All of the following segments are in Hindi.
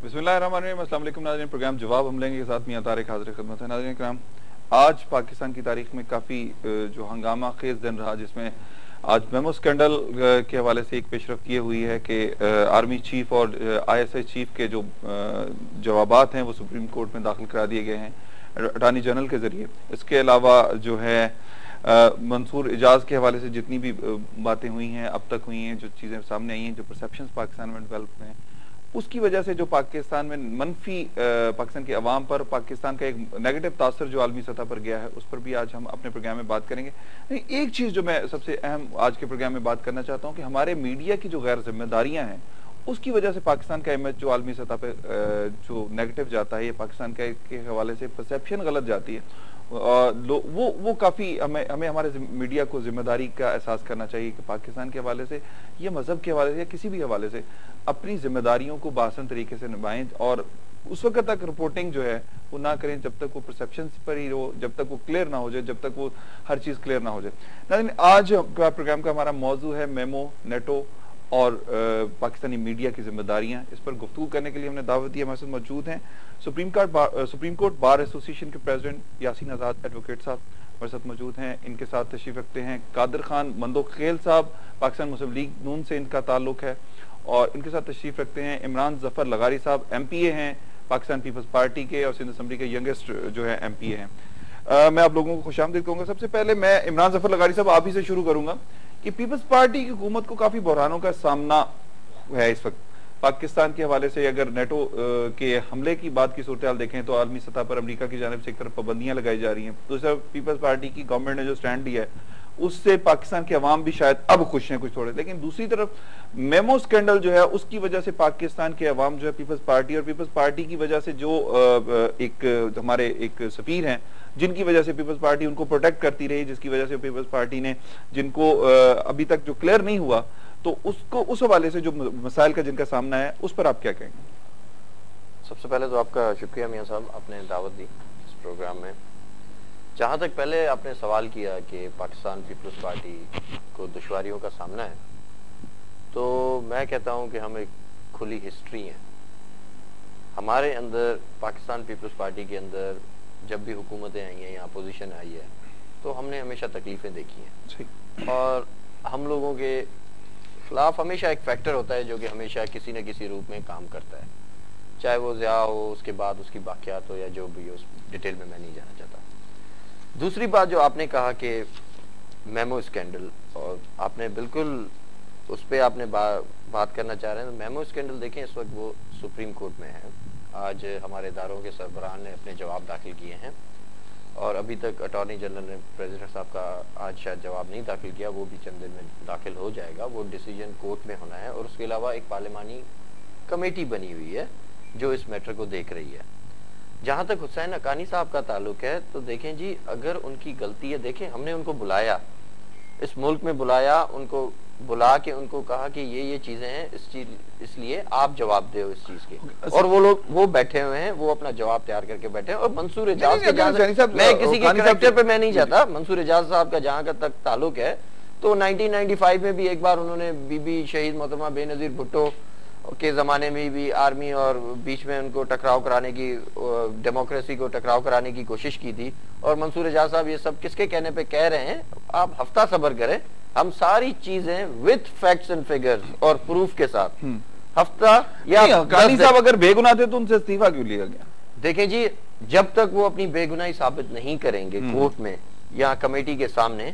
बिस्मिल्लाहिर्रहमानिर्रहीम। अस्सलाम वालेकुम नाज़रीन, प्रोग्राम जवाब हम लेंगे के साथ मियां तारिक हाज़िर खिदमत है। नाज़रीन कराम, आज पाकिस्तान की तारीख में काफ़ी जो हंगामा खेज दिन रहा, जिसमें आज मेमो स्कैंडल के हवाले से एक पेशरफ्त ये हुई है कि आर्मी चीफ और ISI चीफ के जो जवाबात हैं वो सुप्रीम कोर्ट में दाखिल करा दिए गए हैं अटॉर्नी जनरल के ज़रिए। इसके अलावा जो है मंसूर इजाज के हवाले से जितनी भी बातें हुई हैं अब तक हुई हैं, जो चीज़ें सामने आई हैं, जो परसेप्शंस पाकिस्तान में डेवलप हुए हैं, उसकी वजह से जो पाकिस्तान में मनफी पाकिस्तान की आवाम पर पाकिस्तान का एक नेगेटिव तासर जो आलमी सतह पर गया है, उस पर भी आज हम अपने प्रोग्राम में बात करेंगे। एक चीज़ जो मैं सबसे अहम आज के प्रोग्राम में बात करना चाहता हूँ कि हमारे मीडिया की जो गैर जिम्मेदारियाँ हैं, उसकी वजह से पाकिस्तान का इमेज जो आलमी सतह पर जो नेगेटिव जाता है, ये पाकिस्तान के हवाले से परसेप्शन गलत जाती है। वो काफ़ी हमें हमारे मीडिया को जिम्मेदारी का एहसास करना चाहिए कि पाकिस्तान के हवाले से या मजहब के हवाले से या किसी भी हवाले से अपनी जिम्मेदारियों को बासन तरीके से निभाएं और उस वक्त तक रिपोर्टिंग जो है वो ना करें जब तक वो परसेप्शन पर ही हो, जब तक वो क्लियर ना हो जाए, जब तक वो हर चीज़ क्लियर ना हो जाए। लेकिन आज प्रोग्राम का हमारा मौजू है मेमो, नेटो और पाकिस्तानी मीडिया की जिम्मेदारियां। इस पर गुफ्तगू करने के लिए हमने दावत दी। हमारे साथ मौजूद हैं सुप्रीम कोर्ट बार एसोसिएशन के प्रेसिडेंट यासीन आज़ाद एडवोकेट साहब हमारे साथ मौजूद हैं। इनके साथ तशरीफ रखते हैं कादिर खान मंदोखेल साहब, पाकिस्तान मुस्लिम लीग नून से इनका ताल्लुक है। और इनके साथ तशरीफ रखते हैं इमरान जफर लगारी साहब, MPA हैं पाकिस्तान पीपल्स पार्टी के और सिंध असम्बली के यंगेस्ट जो है MPA हैं। मैं आप लोगों को खुशामदीद कहूँगा। सबसे पहले मैं इमरान जफर लगारी साहब आप ही से शुरू करूंगा कि पीपल्स पार्टी की हुकूमत को काफी बहरानों का सामना है इस वक्त पाकिस्तान के हवाले से। अगर नेटो के हमले की बात की सूरत हाल देखें तो आलमी सतह पर अमेरिका की जानिब से एक तरफ पाबंदियां लगाई जा रही हैं, दूसरा पीपल्स पार्टी की गवर्नमेंट ने जो स्टैंड लिया है उससे पाकिस्तान के अवाम भी शायद अब खुश हैं कुछ थोड़े। लेकिन दूसरी तरफ मेमो स्कैंडल जो है उसकी वजह से पाकिस्तान के अवाम जो है पीपल्स पार्टी और पीपल्स पार्टी की वजह से जो एक हमारे एक सफीर हैं जिनकी वजह से पीपल्स पार्टी उनको प्रोटेक्ट करती रही, जिसकी वजह से पीपल्स पार्टी ने जिनको अभी तक जो क्लियर नहीं हुआ, तो उसको उस हवाले से जो मसाइल का जिनका सामना है उस पर आप क्या कहेंगे? सबसे पहले तो आपका शुक्रिया मियां साहब, आपने दावत दी इस प्रोग्राम में। जहाँ तक पहले आपने सवाल किया कि पाकिस्तान पीपल्स पार्टी को दुश्वारियों का सामना है, तो मैं कहता हूँ कि हम एक खुली हिस्ट्री हैं। हमारे अंदर पाकिस्तान पीपल्स पार्टी के अंदर जब भी हुकूमतें आई हैं या अपोजिशन आई है तो हमने हमेशा तकलीफ़ें देखी हैं और हम लोगों के खिलाफ हमेशा एक फैक्टर होता है जो कि हमेशा किसी न किसी रूप में काम करता है, चाहे वो ज़िया हो, उसके बाद उसकी बाक़ियात हो या जो भी हो, उस डिटेल में मैं नहीं जाना चाहता। दूसरी बात जो आपने कहा कि मेमो स्कैंडल, और आपने बिल्कुल उस पर आपने बात करना चाह रहे हैं। तो मेमो स्कैंडल देखें, इस वक्त वो सुप्रीम कोर्ट में है। आज हमारे इदारों के सरबराह ने अपने जवाब दाखिल किए हैं और अभी तक अटॉर्नी जनरल ने प्रेसिडेंट साहब का आज शायद जवाब नहीं दाखिल किया, वो भी चंद दिन में दाखिल हो जाएगा। वो डिसीजन कोर्ट में होना है और उसके अलावा एक पार्लिमानी कमेटी बनी हुई है जो इस मैटर को देख रही है। जहाँ तक हुसैन हक्कानी साहब का ताल्लुक है, तो देखें जी, अगर उनकी गलती है, देखें हमने उनको बुलाया, इस मुल्क में बुलाया, उनको बुला के उनको कहा कि ये चीजें हैं, इस चीज इसलिए आप जवाब दो इस चीज के, और वो लोग वो बैठे हुए हैं, वो अपना जवाब तैयार करके बैठे हैं। और मंसूर इजाज के मैं किसी के कैरेक्टर पे मैं नहीं जाता, मंसूर इजाज साहब का जहाँ का तक ताल्लुक है, तो 1995 में भी एक बार उन्होंने बीबी शहीद मोहतरमा बेनजीर भुट्टो के ज़माने में भी आर्मी और बीच में उनको टकराव कराने की, डेमोक्रेसी को टकराव कराने की कोशिश की थी। और मंसूर इजाज साहब ये सब किसके कहने पे कह रहे हैं? आप हफ्ता सब्र करें, हम सारी चीजें विद फैक्ट्स एंड फिगर्स और प्रूफ के साथ हफ्ता या हक्कानी साहब अगर बेगुनाह थे तो उनसे इस्तीफा क्यों लिया गया? देखें जी, जब तक वो अपनी बेगुनाही साबित नहीं करेंगे कोर्ट में या कमेटी के सामने,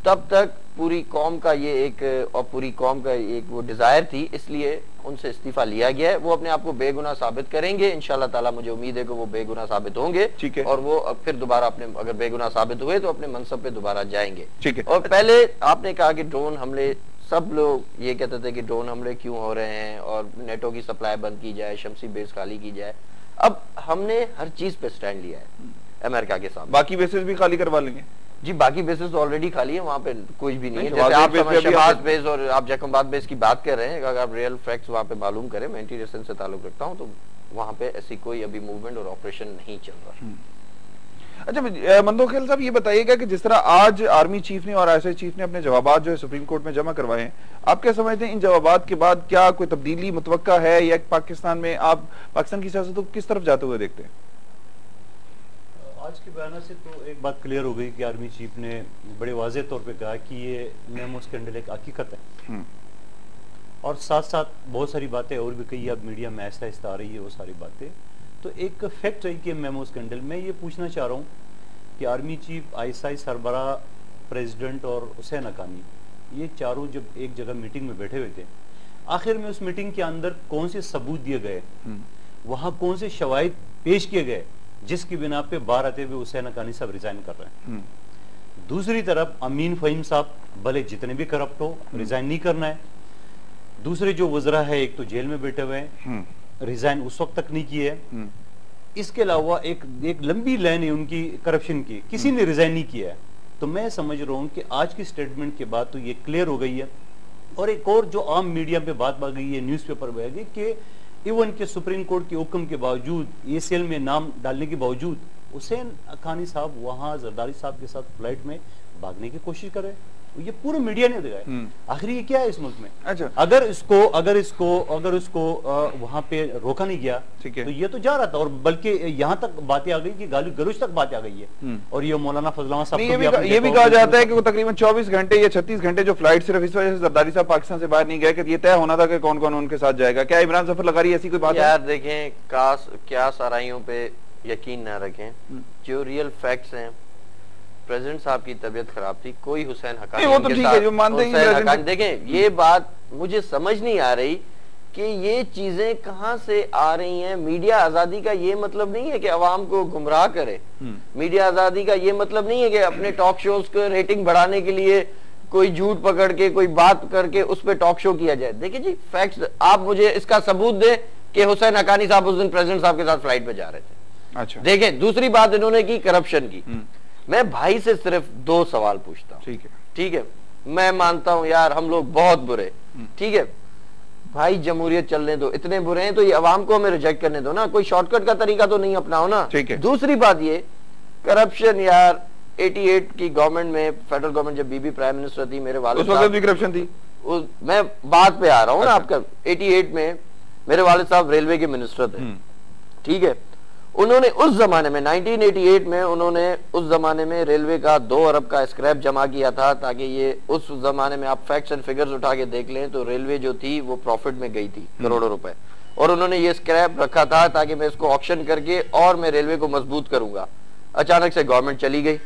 तब तक पूरी कौम का ये एक और पूरी कौम का एक वो डिजायर थी, इसलिए उनसे इस्तीफा लिया गया है। वो अपने आप को बेगुनाह साबित करेंगे, इंशाल्लाह ताला मुझे उम्मीद है कि वो बेगुनाह साबित होंगे। ठीक है। और वो अब फिर दोबारा अपने, अगर बेगुनाह साबित हुए तो अपने मनसब पे दोबारा जाएंगे। ठीक है। और पहले आपने कहा कि ड्रोन हमले, सब लोग ये कहते थे कि ड्रोन हमले क्यों हो रहे हैं और नेटो की सप्लाई बंद की जाए, शमसी बेस खाली की जाए। अब हमने हर चीज पे स्टैंड लिया है अमेरिका के साथ। बाकी बेसिस भी खाली करवा लेंगे जी, बाकी बेसिस तो ऑलरेडी खाली है, वहाँ पे कुछ भी नहीं है। जैसे आप शहबाज बेस और आप जैकबाद बेस की बात कर रहे हैं, अगर आप रियल फैक्ट्स वहाँ पे मालूम करें, मैं इंटीरियर से ताल्लुक रखता हूँ, तो वहाँ पे ऐसी कोई अभी मूवमेंट और ऑपरेशन नहीं चल रहा। अच्छा मंदो खेल साहब, ये बताइएगा कि जिस तरह आज आर्मी चीफ ने और आईएसआई चीफ ने अपने जवाबात जो है सुप्रीम कोर्ट में जमा करवाए हैं, आप क्या समझते हैं इन जवाबात के बाद क्या कोई तब्दीली मुतवक्का है, या पाकिस्तान में आप पाकिस्तान की सियासत को किस तरफ जाते हुए देखते हैं? आज के बयान से तो एक बात क्लियर हो गई कि आर्मी चीफ ने बड़े वाज़ेह तौर पे कहा कि ये मेमो स्कैंडल एक हकीकत है, और साथ साथ बहुत सारी बातें और भी कही अब मीडिया में आहिस्ता आहिस्ता आ रही है वो सारी बातें। तो एक फैक्ट है कि मेमो स्कैंडल, मैं ये पूछना चाह रहा हूँ कि आर्मी चीफ, आईएसआई सरबराह, प्रेसिडेंट और हुसैन हक्कानी, ये चारों जब एक जगह मीटिंग में बैठे हुए थे, आखिर में उस मीटिंग के अंदर कौन से सबूत दिए गए, वहां कौन से शवाहिद पेश किए गए जिसकी बिना पे बाहर आते हुए हुसैन हक्कानी साहब रिजाइन कर रहे हैं। दूसरी तरफ अमीन फहीम साहब भले जितने भी करप्ट हो रिजाइन नहीं करना है। दूसरे जो वज़रा है एक तो जेल में बैठे हुए हैं, रिजाइन उस वक्त तक नहीं किए है। इसके अलावा एक लंबी लाइन है उनकी करप्शन की, किसी ने रिजाइन नहीं किया है। तो मैं समझ रहा हूं कि आज की स्टेटमेंट के बाद तो ये क्लियर हो गई है। और एक और जो आम मीडिया पे बात आ गई है, न्यूज़पेपर में आ गई कि इवन के सुप्रीम कोर्ट के हुक्म के बावजूद, एसीएल में नाम डालने के बावजूद हुसैन हक्कानी साहब वहां जरदारी साहब के साथ फ्लाइट में भागने की कोशिश कर रहे हैं। ये पूरे मीडिया ने दिखाया। आखिर ये क्या है इस मुल्क में? अच्छा, अगर इसको वहां पे रोका नहीं गया तो ये तो जा रहा था, और बल्कि यहाँ तक बातें आ गई कि गाली गलौज तक बातें आ गई है। और ये मौलाना फजल साहब ये भी कहा जाता है कि वो तकरीबन 24 घंटे या 36 घंटे जो फ्लाइट सिर्फ इस वजह से जरदारी साहब पाकिस्तान से बाहर नहीं गए कि ये तय होना था कि कौन कौन उनके साथ जाएगा। क्या इमरान जफर लगारी ऐसी कोई बात? यार देखें, क्या साराइयों पे यकीन न रखें, जो रियल फैक्ट्स हैं, प्रेसिडेंट साहब की तबीयत खराब थी, कोई हुसैन हक्कानी वो तो ठीक है, जो मानते हैं। देखें, ये बात मुझे समझ नहीं आ रही कि ये चीजें कहां से आ रही हैं। मीडिया आजादी का ये मतलब नहीं है कि अवाम को गुमराह करे। मीडिया आजादी का ये मतलब नहीं है कि अपने टॉक शोज को रेटिंग बढ़ाने के लिए कोई झूठ पकड़ के, कोई बात करके उस पर टॉक शो किया जाए। देखिए जी, फैक्ट्स, आप मुझे इसका सबूत दे कि हुसैन हक्कानी साहब उस दिन प्रेसिडेंट साहब के साथ फ्लाइट पे जा रहे थे। अच्छा, देखें, दूसरी बात इन्होंने की करप्शन की। मैं भाई से सिर्फ 2 सवाल पूछता हूँ। ठीक है, मैं मानता हूं यार हम लोग बहुत बुरे, ठीक है भाई, जमहूरियत चलने दो, इतने बुरे हैं तो ये अवाम को हमें रिजेक्ट करने दो ना, कोई शॉर्टकट का तरीका तो नहीं अपनाओ ना। दूसरी बात ये करप्शन, यार 88 की गवर्नमेंट में, फेडरल गवर्नमेंट जब बीबी प्राइम मिनिस्टर थी, मेरे वालिद साहब भी करप्शन थी। मैं बात पे आ रहा हूँ ना आपका, 88 में मेरे वालिद साहब रेलवे के मिनिस्टर थे। ठीक है, उन्होंने उस जमाने में 1988 में उन्होंने उस जमाने में रेलवे का 2 अरब का स्क्रैप जमा किया था, ताकि ये उस जमाने में आप फैक्ट्स एंड फिगर्स उठा के देख लें तो रेलवे जो थी वो प्रॉफिट में गई थी करोड़ों रुपए, और उन्होंने ये स्क्रैप रखा था ताकि मैं इसको ऑक्शन करके और मैं रेलवे को मजबूत करूंगा। अचानक से गवर्नमेंट चली गई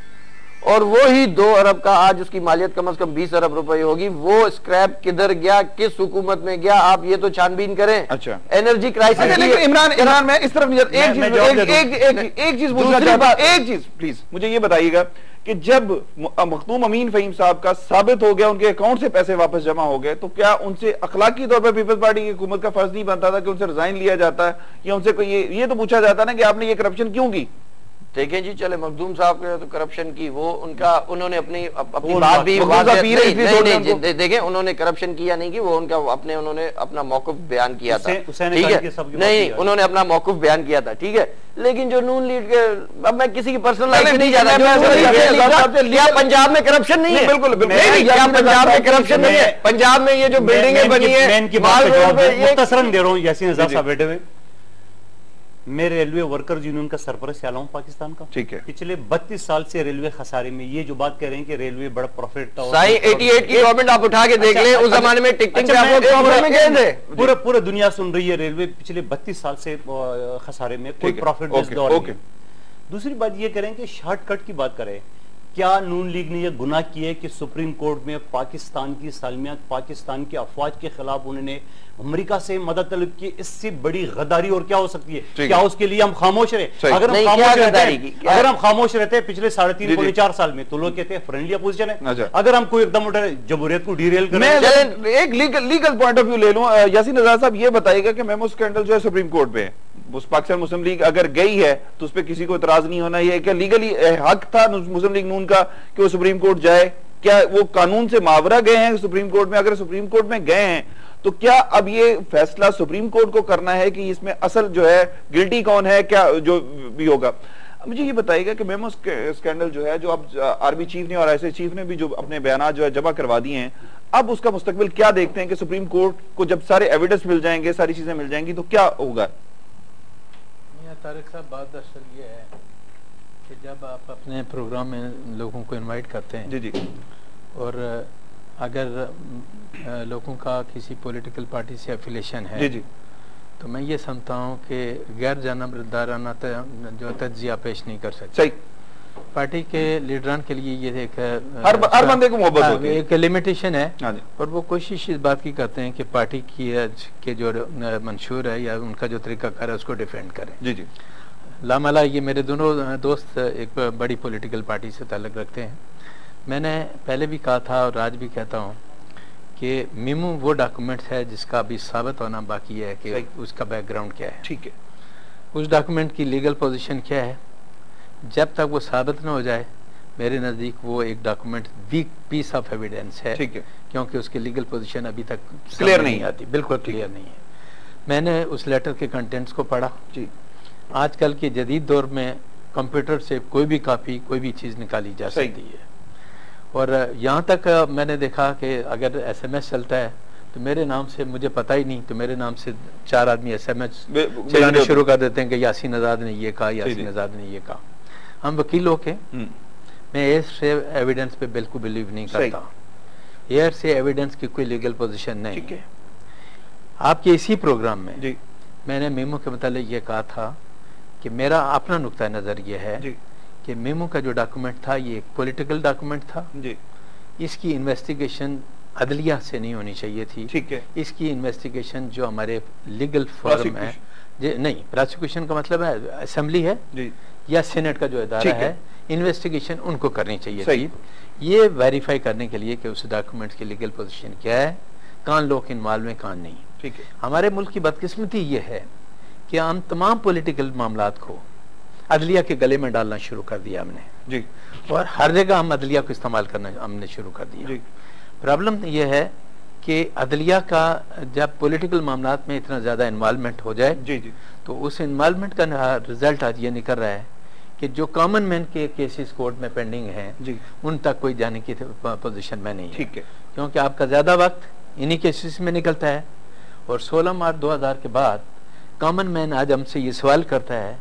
और वो ही 2 अरब का आज उसकी मालियत कम से कम 20 अरब रुपए होगी। वो स्क्रैप किधर गया, किस हुकूमत में गया, आप ये तो छानबीन करें। अच्छा, एनर्जी क्राइसिस। इमरान मैं इस तरफ एक चीज पूछना चाहता हूं, एक चीज प्लीज मुझे ये बताइएगा कि जब मखदूम अमीन फहीम साहब का साबित हो गया, उनके अकाउंट से पैसे वापस जमा हो गए, तो क्या उनसे अखलाकी तौर पर पीपल्स पार्टी की हुकूमत का फर्ज नहीं बनता था कि उनसे रिजाइन लिया जाता है, या उनसे कोई ये तो पूछा जाता ना कि आपने ये करप्शन क्यों की? देखें जी, चले मखदूम साहब ने तो करप्शन की, वो उनका उन्होंने अपनी बात भी देखें, उन्होंने करप्शन किया नहीं की, वो उनका उन्होंने अपना मौक़िफ़ बयान किया था। ठीक है, नहीं, उन्होंने अपना मौक़िफ़ बयान किया था। ठीक है, लेकिन जो नून लीड के, अब मैं किसी की पर्सनल लाइफ में नहीं जाता, क्या पंजाब में करप्शन नहीं है? बिल्कुल बिल्कुल, क्या पंजाब में करप्शन नहीं है? पंजाब में ये जो बिल्डिंगें बनी है, मुख्तसरन दे रहा हूं, यासीन आज़ाद साहब बैठे हुए, मैं रेलवे वर्कर्स यूनियन का सरपरस्त आला हूं पाकिस्तान का। ठीक है, पिछले 32 साल से रेलवे खसारे में, ये जो बात कह रहे हैं कि रेलवे बड़ा प्रॉफिट था, 88 की गवर्नमेंट आप उठा के देख लें, उस जमाने में टिकटिंग पे आप प्रॉफिट में गए थे। पूरा दुनिया सुन रही है, रेलवे पिछले 32 साल से खसारे में, कोई प्रॉफिट बेस्ड दौर नहीं। दूसरी बात ये करें कि शॉर्टकट की बात करें, क्या नून लीग ने यह गुनाह किया है कि सुप्रीम कोर्ट में पाकिस्तान की सालमियत, पाकिस्तान के अफवाज के खिलाफ उन्होंने अमेरिका से मदद तलब की? इससे बड़ी गद्दारी और क्या हो सकती है? क्या उसके लिए हम खामोश रहे? अगर हम खामोश रहते पिछले 3.5-4 साल में, तो लोग कहते हैं फ्रेंडली अपोजिशन है। अगर हम कोई एकदम उठे जमहूरियत को डीरेल करें, एक लीगल पॉइंट ऑफ व्यू ले लूं, यासीन आज़ाद साहब ये बताइएगा कि मेमो स्कैंडल जो है सुप्रीम कोर्ट पे है, पाकिस्तान मुस्लिम लीग अगर गई है तो उस पर किसी को इतराज नहीं होना, ये क्या लीगली हक था मुस्लिम लीग नून का कि वो सुप्रीम कोर्ट जाए? क्या वो कानून से मावरा गए हैं सुप्रीम कोर्ट में? अगर सुप्रीम कोर्ट में गए हैं तो क्या अब ये फैसला सुप्रीम कोर्ट को करना है कि इसमें असल जो है गिल्टी कौन है, क्या जो भी होगा? मुझे ये बताइएगा कि मेमो स्कैंडल जो है, जो अब आर्मी चीफ ने और आईएसआई चीफ ने भी जो अपने बयान जो है जमा करवा दिए हैं, अब उसका मुस्तकबिल क्या देखते हैं कि सुप्रीम कोर्ट को जब सारे एविडेंस मिल जाएंगे, सारी चीजें मिल जाएंगी, तो क्या होगा? तारिक साहब, बात दरअसल ये है कि जब आप अपने प्रोग्राम में लोगों को इनवाइट करते हैं, जी जी, और अगर लोगों का किसी पॉलिटिकल पार्टी से एफिलिएशन है, जी जी, तो मैं ये समझता हूँ कि गैर जानबदाराना जो तज्जिया पेश नहीं कर सकते। सही। पार्टी के लीडरान के लिए ये एक हर बंदे को मोहब्बत होती है, एक लिमिटेशन है, हाँ जी, और वो कोशिश इस बात की करते हैं कि पार्टी की के जो मंशूर है या उनका जो तरीकाकार है उसको डिफेंड करें। जी जी, लामला ये मेरे दोनों दोस्त एक बड़ी पॉलिटिकल पार्टी से ताल्लुक़ रखते हैं। मैंने पहले भी कहा था और आज भी कहता हूँ कि मीमू वो डॉक्यूमेंट है जिसका अभी साबित होना बाकी है कि उसका बैकग्राउंड क्या है। ठीक है, उस डॉक्यूमेंट की लीगल पोजीशन क्या है, जब तक वो साबित न हो जाए मेरे नज़दीक वो एक document weak piece of evidence है। ठीक है, क्योंकि उसकी लीगल पोजीशन अभी तक क्लियर नहीं आती, बिल्कुल क्लियर नहीं है। मैंने उस लेटर के कंटेंट्स को पढ़ा जी। आजकल के जदीद दौर में कंप्यूटर से कोई भी कापी, कोई भी चीज़ निकाली जा सकती है, और यहाँ तक मैंने देखा कि अगर एसएमएस चलता है तो मेरे नाम से, मुझे पता ही नहीं, तो मेरे नाम से 4 आदमी एसएमएस चलाने शुरू कर देते हैं कि यासीन आज़ाद ने ये कहा, यासीन आज़ाद ने ये कहा। हम वकील होके मैं एयर से एविडेंस पे बिल्कुल बिलीव नहीं करता। एयर से एविडेंस की कोई लीगल पोजीशन नहीं है। आपके इसी प्रोग्राम में जी, मैंने मेमो के मतलब ये कहा था कि मेरा अपना नुक्ता नज़र ये है जी, कि मेमो का जो डॉक्यूमेंट था ये एक पॉलिटिकल डॉक्यूमेंट था जी, इसकी इन्वेस्टिगेशन अदलिया से नहीं होनी चाहिए थी। ठीक है, इसकी इन्वेस्टिगेशन जो हमारे लीगल फॉर्म है, नहीं, प्रोसिक्यूशन का मतलब है असेंबली है जी, या सेनेट का जो इदारा है, इन्वेस्टिगेशन उनको करनी चाहिए सही। थी, ये वेरीफाई करने के लिए कि उस डॉक्यूमेंट की लीगल पोजीशन क्या है, कौन लोग इन्वॉल्व में कौन नहीं। ठीक है, हमारे मुल्क की बदकिस्मती ये है कि हम तमाम पॉलिटिकल मामलात को अदलिया के गले में डालना शुरू कर दिया हमने जी, और हर जगह हम अदलिया को इस्तेमाल करना हमने शुरू कर दिया। प्रॉब्लम ये है कि अदलिया का जब पॉलिटिकल मामलात में इतना ज़्यादा इन्वॉल्वमेंट हो जाए, जी जी, तो उस इन्वॉल्वमेंट का रिजल्ट आज ये निकल रहा है कि जो कॉमन मैन के केसेस कोर्ट में पेंडिंग हैं जी, उन तक कोई जाने की पोजीशन में नहीं है। ठीक है, क्योंकि आपका ज़्यादा वक्त इन्हीं केसेस में निकलता है, और 16 मार्च 2000 के बाद कॉमन मैन आज हमसे ये सवाल करता है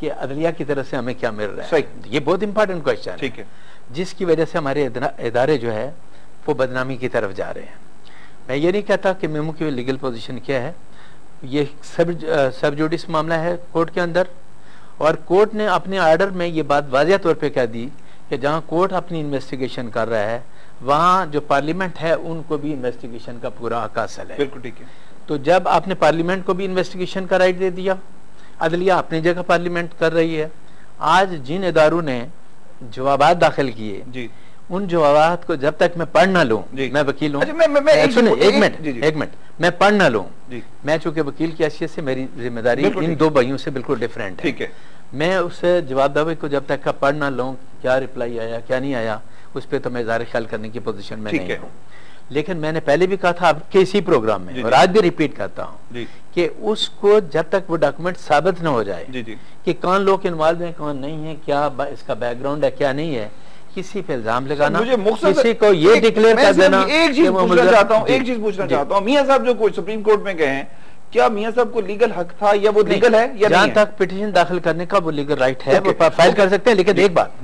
कि अदलिया की तरफ से हमें क्या मिल रहा है। ये बहुत इंपॉर्टेंट क्वेश्चन है, ठीक है, जिसकी वजह से हमारे इदारे जो है वो बदनामी की तरफ जा रहे हैं। मैं ये नहीं कहता कि मेमो की लीगल पोजीशन क्या है, ये सब जुडिस मामला है कोर्ट के अंदर, और कोर्ट ने अपने ऑर्डर में ये बात वाज़ेह तौर पे कह दी कि जहाँ कोर्ट अपनी इन्वेस्टिगेशन कर रहा है वहाँ जो पार्लियामेंट है उनको भी इन्वेस्टिगेशन का पूरा हक हासिल है। बिल्कुल ठीक है। तो जब आपने पार्लियामेंट को भी इन्वेस्टिगेशन का राइट दे दिया, अदलिया अपनी जगह पार्लियामेंट कर रही है, आज जिन इदारों ने जवाबात दाखिल किए जी, उन जवाबात को जब तक मैं पढ़ ना लूं, मैं वकील हूं, एक मिनट मैं पढ़ ना लूं, मैं चूंकि वकील की हैसियत से मेरी जिम्मेदारी इन दो भाइयों से बिल्कुल डिफरेंट है। ठीक है, मैं उस जवाब दावे को जब तक का पढ़ ना लूं, क्या रिप्लाई आया क्या नहीं आया, उस पर तो मैं इज़हार ख्याल करने की पोजीशन में नहीं हूँ। लेकिन मैंने पहले भी कहा था आपके इसी प्रोग्राम में, और आज भी रिपीट करता हूँ कि उसको जब तक वो डॉक्यूमेंट साबित न हो जाए कि कौन लोग इन्वॉल्व हैं कौन नहीं है, क्या इसका बैकग्राउंड है क्या नहीं है, किसी पे इल्जाम लगाना, किसी को ये डिक्लेयर कर देना। एक चीज पूछना चाहता हूँ, एक चीज पूछना चाहता हूँ, मियां साहब जो कोई सुप्रीम कोर्ट में गए हैं, क्या मियां साहब को लीगल हक था या वो लीगल है या जहां तक पिटीशन दाखिल करने का वो लीगल राइट है, वो फाइल कर सकते हैं। लेकिन एक बात,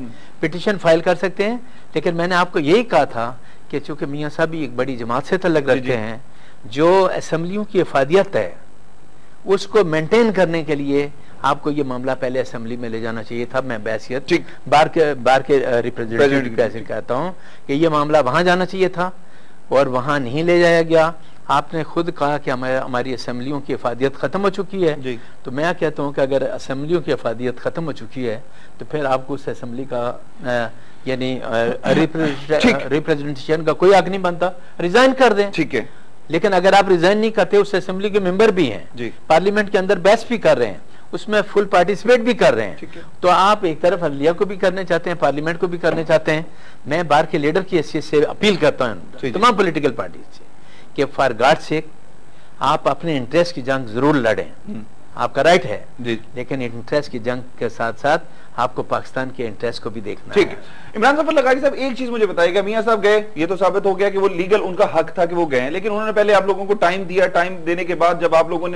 पिटीशन फाइल कर सकते हैं, लेकिन मैंने आपको यही कहा था कि चूंकि मियां साहब भी एक बड़ी जमात से ताल्लुक रखते हैं, जो असेंबलियों की इफादियत है उसको मेंटेन करने के लिए आपको ये मामला पहले असेंबली में ले जाना चाहिए था। मैं बैसियत बार के रिप्रेजेंटेटिव कहता हूँ कि ये मामला वहां जाना चाहिए था और वहां नहीं ले जाया गया। आपने खुद कहा कि हमारी असेंबलियों की इफादियत खत्म हो चुकी है, तो मैं कहता हूँ कि अगर असेंबलियों की इफादियत खत्म हो चुकी है तो फिर आपको उस असेंबली का यानी रिप्रेजेंटेशन का कोई हक नहीं बनता, रिजाइन कर दें। ठीक है, लेकिन अगर आप रिजाइन नहीं करते, उस असेंबली के मेंबर भी हैं, पार्लियामेंट के अंदर बहस भी कर रहे हैं, उसमें फुल पार्टिसिपेट भी कर रहे हैं, तो आप एक तरफ अदलिया को भी करने चाहते हैं, पार्लियामेंट को भी करने चाहते हैं। मैं बार के लीडर की हैसियत से अपील करता हूँ तमाम पॉलिटिकल पार्टी से कि फॉर गॉड सेक आप अपने इंटरेस्ट की जंग जरूर लड़ें, आपका राइट है जी। लेकिन इंटरेस्ट की जंग के साथ साथ आपको पाकिस्तान के इंटरेस्ट को भी देखना ठीक है। है। इमरान ज़फ़र लगारी साहब, एक चीज मुझे बताइएगा, मियां साहब गए, ये तो साबित हो गया कि वो लीगल उनका हक था कि वो गए, लेकिन उन्होंने पहले आप लोगों को टाइम दिया, टाइम देने के बाद जब आप लोगों ने